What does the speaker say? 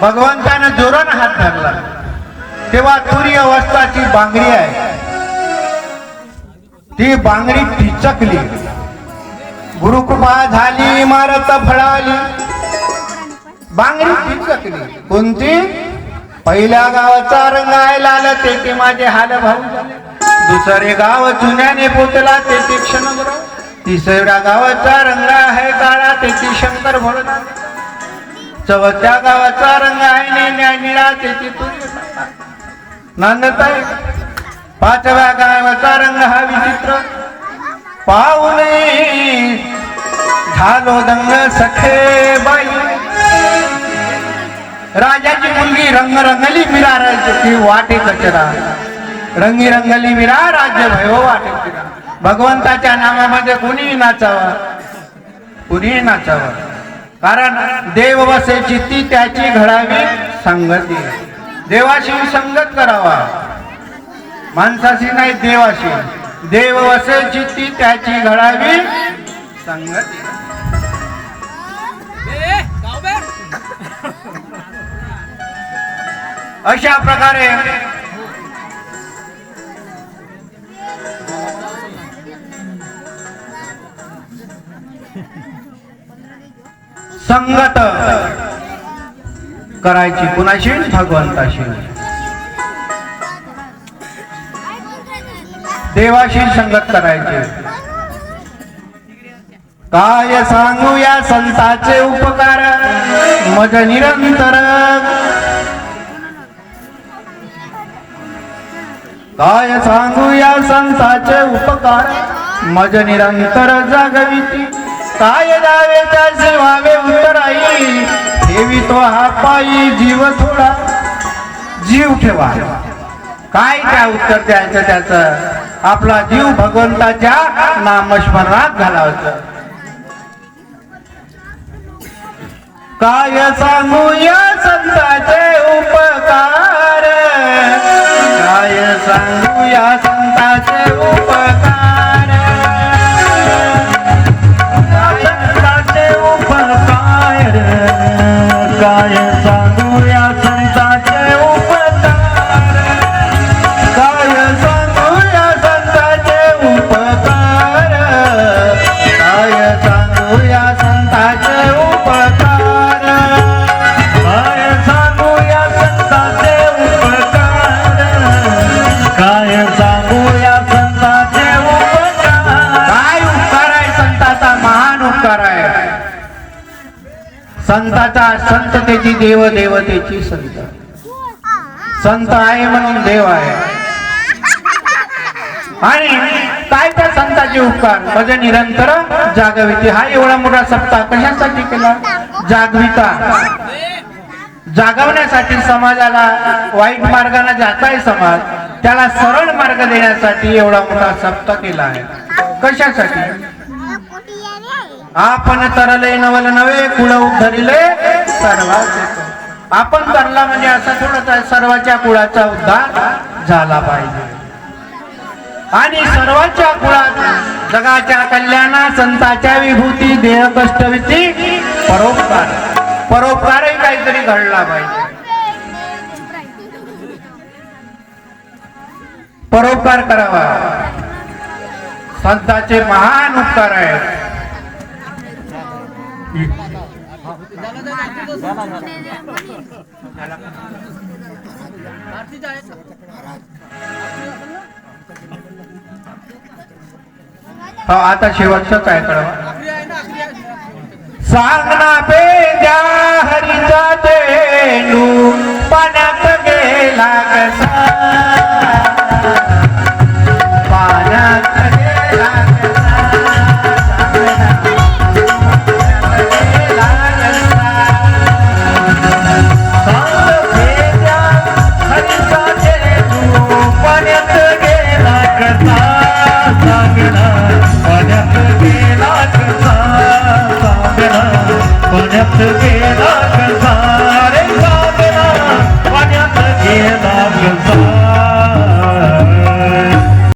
भगवंतानं जोरानं हात धरला तेव्हा तुरी अवस्थाची बांगडी आहे ती बांगडी ठिचकली, गुरुकृपा झाली, इमारत फळाली, बांगडी ठिचकली. कोणती? पहिल्या गावाचा रंग आहे लाल ते माझे हाल भाऊ झाले, दुसरे गाव चुन्याने पोचला ते क्षणग्र, तिसऱ्या गावाचा रंग आहे काळा ते शंकर भोळा, चौथ्या गावाचा रंग आहे निळा ते नांदताय, पाचव्या गावाचा रंग हा विचित्र, पाहुणे झालो दंग सखे बाई. राजाची मुलगी रंग रंगली मिरा ती वाटे कचरा, रंगी रंगली मिरा राज्य भैव वाटे फिरा. भगवंताच्या नामामध्ये कुणी नाचावं, कुणी नाचावं, कारण देव वसे चित्ती त्याची घडावी संगती. देवाशी संगत करावा, माणसाशी नाही देवाशी. देव वसे चित्ती त्याची घडावी संगती. अशा प्रकारे संगत करायची कुणाशी? भगवंताशी, देवाशी संगत करायची. काय सांगू या संताचे उपकार मज निरंतर, काय सांगू या संताचे उपकार मज निरंतर जागविती. काय द्यावे त्याचे व्हावे उत्तराई, ठेवी तो हा पायी जीव थोडा. जीव ठेवा, काय त्या उत्तर द्यायचं त्याचं? आपला जीव भगवंताच्या नामस्मरणात घालावचं. काय सांगू या संताचे उपकार, काय सांगू या संताचे उपकार, संताचे उपकार, काय सांगू या संताचे उपकार, काय सांगू या संताचे उपकार, काय सांगू या संताचे उपकार, काय सांगू या संताचे उपकार, काय सांगू या संताचे उपकार. काय उपकार आहे संताचा? महान उपकार आहे संताचा. संततेची देव, देवतेची संत. संत आहे म्हणून देव आहे. आणि काय त्या संताचे उपकार म्हणजे निरंतर जागविती. हा एवढा मोठा सप्ताह कशासाठी केला? जागविता, जागवण्यासाठी. समाजाला वाईट मार्गाने जाताय समाज, त्याला सरळ मार्ग देण्यासाठी एवढा मोठा सप्ताह केला आहे. कशासाठी? आपण तरले नवल नवे कुळ उद्धरिले सर्वाचे. आपण तरला म्हणजे असं थोडंच आहे, सर्वाच्या कुळाचा उद्धार झाला पाहिजे. आणि सर्वांच्या कुळात जगाच्या कल्याणा संताच्या विभूती देह कष्टविती परोपकार. परोपकारही काहीतरी घडला पाहिजे. परोपकार करावा. संतांचे महान उपकार आहेत. आता शेवटचं काय कळवा? सांगना पे द्या हरीचा चेंडू पाण्यात गेला कसा, पाण्यात गेला कसा, सांग पे द्या हरीचा चेंडू पाण्यात गेला कसा, सांगना पाण्यात गेला कसा, सांगना पाण्यात गेला